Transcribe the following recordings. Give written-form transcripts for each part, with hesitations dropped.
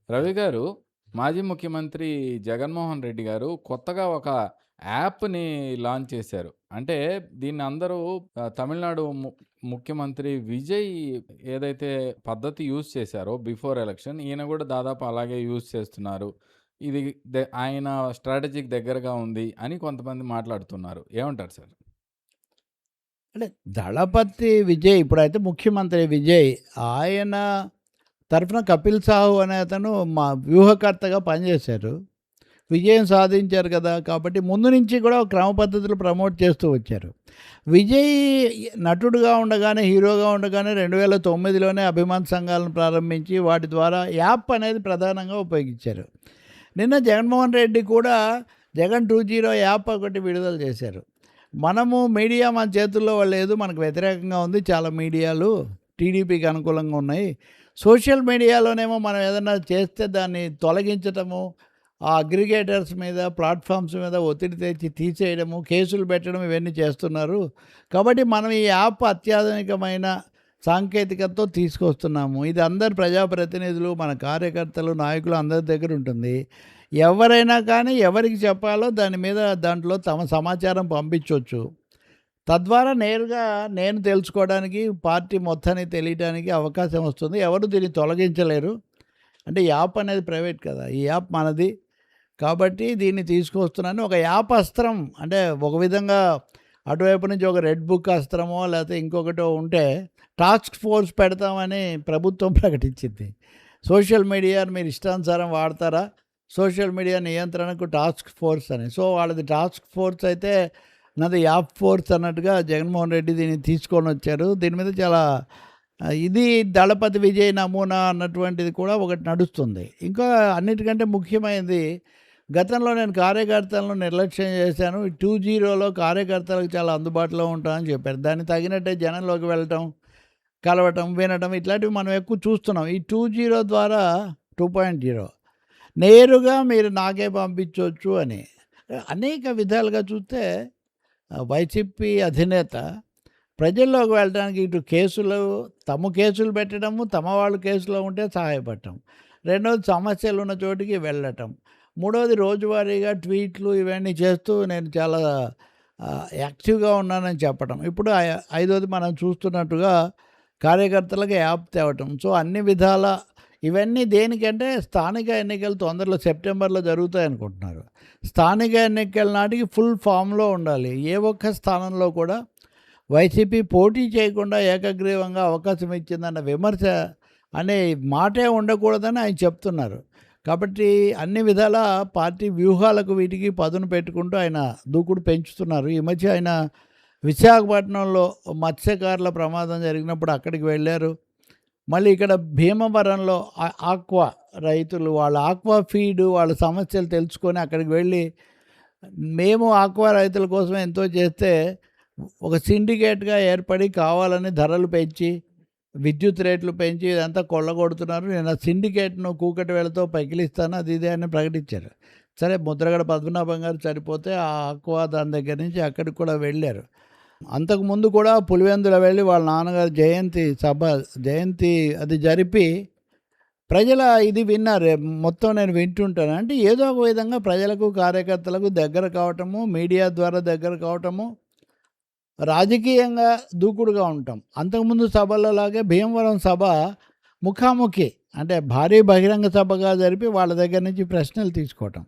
రవి గారు, మాజీ ముఖ్యమంత్రి జగన్మోహన్ రెడ్డి గారు కొత్తగా ఒక యాప్‌ని లాంచ్ చేశారు. అంటే దీన్ని అందరూ తమిళనాడు ముఖ్యమంత్రి విజయ్ ఏదైతే పద్ధతి యూజ్ చేశారో బిఫోర్ ఎలక్షన్, ఈయన గూడా దాదాపు అలాగే యూజ్ చేస్తున్నారు. ఇది ఆయన స్ట్రాటజీకి దగ్గరగా ఉంది అని కొంతమంది మాట్లాడుతున్నారు. ఏమంటారు సార్? అంటే దళపతి విజయ్ ఇప్పుడైతే ముఖ్యమంత్రి విజయ్ ఆయన తరఫున కపిల్ సాహు అనే అతను మా వ్యూహకర్తగా పనిచేశారు. విజయం సాధించారు కదా! కాబట్టి ముందు నుంచి కూడా ఒక క్రమ పద్ధతిలో ప్రమోట్ చేస్తూ వచ్చారు. విజయ్ నటుడుగా ఉండగానే, హీరోగా ఉండగానే 2009లోనే అభిమాన సంఘాలను ప్రారంభించి వాటి ద్వారా యాప్ అనేది ప్రధానంగా ఉపయోగించారు. నిన్న జగన్మోహన్ రెడ్డి కూడా జగన్ 2.0 యాప్ ఒకటి విడుదల చేశారు. మనము మీడియా మన చేతుల్లో లేదు, మనకు వ్యతిరేకంగా ఉంది. చాలా మీడియాలు టీడీపీకి అనుకూలంగా ఉన్నాయి. సోషల్ మీడియాలోనేమో మనం ఏదన్నా చేస్తే దాన్ని తొలగించటము, ఆ అగ్రిగేటర్స్ మీద, ప్లాట్ఫామ్స్ మీద ఒత్తిడి తెచ్చి తీసేయడము, కేసులు పెట్టడం ఇవన్నీ చేస్తున్నారు. కాబట్టి మనం ఈ యాప్ అత్యాధునికమైన సాంకేతికతతో తీసుకొస్తున్నాము. ఇది అందరు ప్రజాప్రతినిధులు, మన కార్యకర్తలు, నాయకులు అందరి దగ్గర ఉంటుంది. ఎవరైనా కానీ ఎవరికి చెప్పాలో దాని మీద దాంట్లో తమ సమాచారం పంపించవచ్చు. తద్వారా నేరుగా నేను తెలుసుకోవడానికి, పార్టీ మొత్తాన్ని తెలియడానికి అవకాశం వస్తుంది. ఎవరు దీన్ని తొలగించలేరు. అంటే యాప్ అనేది ప్రైవేట్ కదా! ఈ యాప్ మనది. కాబట్టి దీన్ని తీసుకొస్తున్నాను. ఒక యాప్ అస్త్రం అంటే ఒక విధంగా అటువైపు నుంచి ఒక రెడ్ బుక్ అస్త్రమో లేకపోతే ఇంకొకటో ఉంటే టాస్క్ ఫోర్స్ పెడతామని ప్రభుత్వం ప్రకటించింది. సోషల్ మీడియాను మీరు ఇష్టానుసారం వాడతారా? సోషల్ మీడియా నియంత్రణకు టాస్క్ ఫోర్స్ అని. సో వాళ్ళది టాస్క్ ఫోర్స్ అయితే నాది యాప్ ఫోర్స్ అన్నట్టుగా జగన్మోహన్ రెడ్డి దీన్ని తీసుకొని వచ్చారు. దీని మీద చాలా ఇది దళపతి విజయ్ నమూనా అన్నటువంటిది కూడా ఒకటి నడుస్తుంది. ఇంకా అన్నిటికంటే ముఖ్యమైనది, గతంలో నేను కార్యకర్తలను నిర్లక్ష్యం చేశాను. 2.0లో కార్యకర్తలకు చాలా అందుబాటులో ఉంటామని చెప్పారు. దానికి తగినట్టే జనంలోకి వెళ్ళటం, కలవటం, వినటం ఇట్లాంటివి మనం ఎక్కువ చూస్తున్నాం. ఈ 2.0 ద్వారా 2.0 నేరుగా మీరు నాకే పంపించవచ్చు అని అనేక విధాలుగా చూస్తే వైసీపీ అధినేత ప్రజల్లోకి వెళ్ళడానికి ఇటు కేసులు, కేసులు పెట్టడము, తమ వాళ్ళు కేసులో ఉంటే సహాయపడటం, రెండవది సమస్యలు ఉన్న చోటికి వెళ్ళటం, మూడవది రోజువారీగా ట్వీట్లు ఇవన్నీ చేస్తూ నేను చాలా యాక్టివ్గా ఉన్నానని చెప్పడం. ఇప్పుడు ఐదవది మనం చూస్తున్నట్టుగా కార్యకర్తలకు యాప్ తేవటం. సో అన్ని విధాల ఇవన్నీ దేనికంటే స్థానిక ఎన్నికలు తొందరలో సెప్టెంబర్లో జరుగుతాయి అనుకుంటున్నారు. స్థానిక ఎన్నికల నాటికి ఫుల్ ఫామ్లో ఉండాలి. ఏ ఒక్క స్థానంలో కూడా వైసీపీ పోటీ చేయకుండా ఏకగ్రీవంగా అవకాశం ఇచ్చిందన్న విమర్శ అనే మాటే ఉండకూడదని ఆయన చెప్తున్నారు. కాబట్టి అన్ని విధాల పార్టీ వ్యూహాలకు వీటికి పదును పెట్టుకుంటూ ఆయన దూకుడు పెంచుతున్నారు. ఈ మధ్య ఆయన విశాఖపట్నంలో మత్స్యకారుల ప్రమాదం జరిగినప్పుడు అక్కడికి వెళ్ళారు. మళ్ళీ ఇక్కడ భీమవరంలో ఆక్వా రైతులు వాళ్ళ ఆక్వా ఫీడ్ వాళ్ళ సమస్యలు తెలుసుకొని అక్కడికి వెళ్ళి, మేము ఆక్వా రైతుల కోసం ఎంతో చేస్తే ఒక సిండికేట్గా ఏర్పడి కావాలని ధరలు పెంచి, విద్యుత్ రేట్లు పెంచి ఇదంతా కొల్లగొడుతున్నారు. నేను ఆ సిండికేట్ను కూకటి వేళతో పగిలిస్తాను అది ఇది అని ప్రకటించారు. సరే, ముద్రగడ పద్మనాభం గారు చనిపోతే ఆ ఆక్వా దాని దగ్గర నుంచి అక్కడికి కూడా వెళ్ళారు. అంతకుముందు కూడా పులివెందుల వెళ్ళి వాళ్ళ నాన్నగారు జయంతి అది జరిపి ప్రజల ఇది విన్నారు. మొత్తం నేను వింటుంటాను. అంటే ఏదో ఒక విధంగా ప్రజలకు, కార్యకర్తలకు దగ్గర కావటము, మీడియా ద్వారా దగ్గర కావటము, రాజకీయంగా దూకుడుగా ఉంటాం. అంతకుముందు సభలలాగే భీమవరం సభ ముఖాముఖి అంటే భారీ బహిరంగ సభగా జరిపి వాళ్ళ దగ్గర నుంచి ప్రశ్నలు తీసుకోవటం.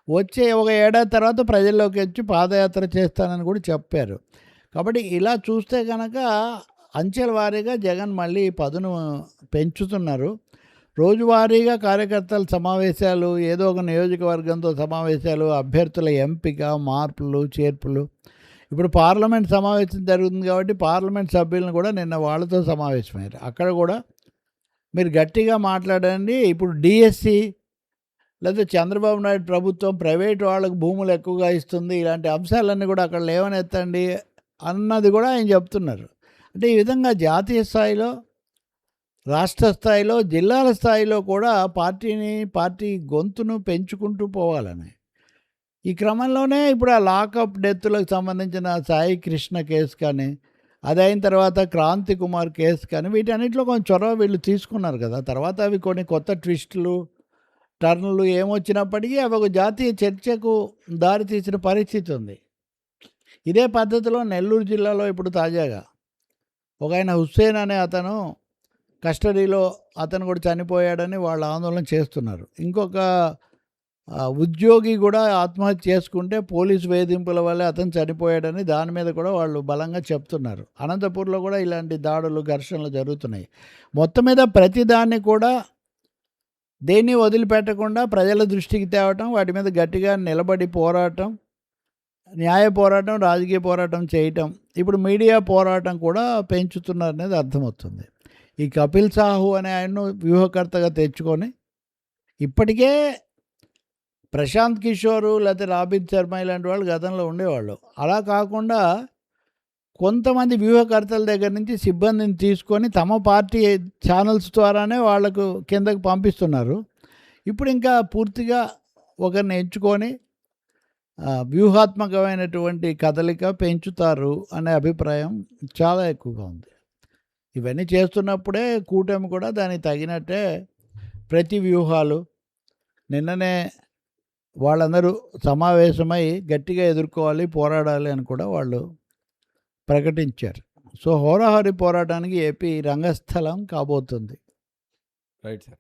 వచ్చే ఒక ఏడాది తర్వాత ప్రజల్లోకి వచ్చి పాదయాత్ర చేస్తానని కూడా చెప్పారు. కాబట్టి ఇలా చూస్తే కనుక అంచెల వారీగా జగన్ మళ్ళీ పదును పెంచుతున్నారు. రోజువారీగా కార్యకర్తల సమావేశాలు, ఏదో ఒక నియోజకవర్గంతో సమావేశాలు, అభ్యర్థుల ఎంపిక, మార్పులు, చేర్పులు. ఇప్పుడు పార్లమెంట్ సమావేశం జరుగుతుంది కాబట్టి పార్లమెంట్ సభ్యులను కూడా నిన్న వాళ్ళతో సమావేశమయ్యారు. అక్కడ కూడా మీరు గట్టిగా మాట్లాడండి, ఇప్పుడు డిఎస్సి లేదా చంద్రబాబు నాయుడు ప్రభుత్వం ప్రైవేటు వాళ్ళకు భూములు ఎక్కువగా ఇస్తుంది, ఇలాంటి అంశాలన్నీ కూడా అక్కడ లేవనెత్తండి అన్నది కూడా ఆయన చెప్తున్నారు. అంటే ఈ విధంగా జాతీయ స్థాయిలో, రాష్ట్ర స్థాయిలో, జిల్లాల స్థాయిలో కూడా పార్టీ గొంతును పెంచుకుంటూ పోవాలని. ఈ క్రమంలోనే ఇప్పుడు ఆ లాకప్ డెత్తులకు సంబంధించిన సాయి కృష్ణ కేసు కానీ, అదైన తర్వాత క్రాంతి కుమార్ కేసు కానీ వీటన్నిటిలో కొంచెం చొరవ వీళ్ళు తీసుకున్నారు కదా. తర్వాత అవి కొన్ని కొత్త ట్విస్టులు, టర్నులు ఏమొచ్చినప్పటికీ అవి ఒక జాతీయ చర్చకు దారితీసిన పరిస్థితి ఉంది. ఇదే పద్ధతిలో నెల్లూరు జిల్లాలో ఇప్పుడు తాజాగా ఒక ఆయన హుస్సేన్ అనే అతను కస్టడీలో అతను కూడా చనిపోయాడని వాళ్ళు ఆందోళన చేస్తున్నారు. ఇంకొక ఉద్యోగి కూడా ఆత్మహత్య చేసుకుంటే పోలీసు వేధింపుల వల్లే అతను చనిపోయాడని దాని మీద కూడా వాళ్ళు బలంగా చెప్తున్నారు. అనంతపూర్లో కూడా ఇలాంటి దాడులు, ఘర్షణలు జరుగుతున్నాయి. మొత్తం మీద ప్రతిదాన్ని కూడా దేన్ని వదిలిపెట్టకుండా ప్రజల దృష్టికి తేవటం, వాటి మీద గట్టిగా నిలబడి పోరాటం, న్యాయ పోరాటం, రాజకీయ పోరాటం చేయటం, ఇప్పుడు మీడియా పోరాటం కూడా పెంచుతున్నారనేది అర్థమవుతుంది. ఈ కపిల్ సాహు అనే ఆయన్ను వ్యూహకర్తగా తెచ్చుకొని ఇప్పటికే ప్రశాంత్ కిషోరు లేకపోతే రాబిన్ శర్మ ఇలాంటి వాళ్ళు గతంలో ఉండేవాళ్ళు. అలా కాకుండా కొంతమంది వ్యూహకర్తల దగ్గర నుంచి సిబ్బందిని తీసుకొని తమ పార్టీ ఛానల్స్ ద్వారానే వాళ్లకు కిందకు పంపిస్తున్నారు. ఇప్పుడు ఇంకా పూర్తిగా ఒకరిని ఎంచుకొని వ్యూహాత్మకమైనటువంటి కదలిక పెంచుతారు అనే అభిప్రాయం చాలా ఎక్కువగా ఉంది. ఇవన్నీ చేస్తున్నప్పుడే కూటమి కూడా దానికి తగినట్టే ప్రతి వ్యూహాలు, నిన్ననే వాళ్ళందరూ సమావేశమై గట్టిగా ఎదుర్కోవాలి, పోరాడాలి అని కూడా వాళ్ళు ప్రకటించారు. సో హోరాహోరీ పోరాటానికి ఏపీ రంగస్థలం కాబోతుంది. Right sir.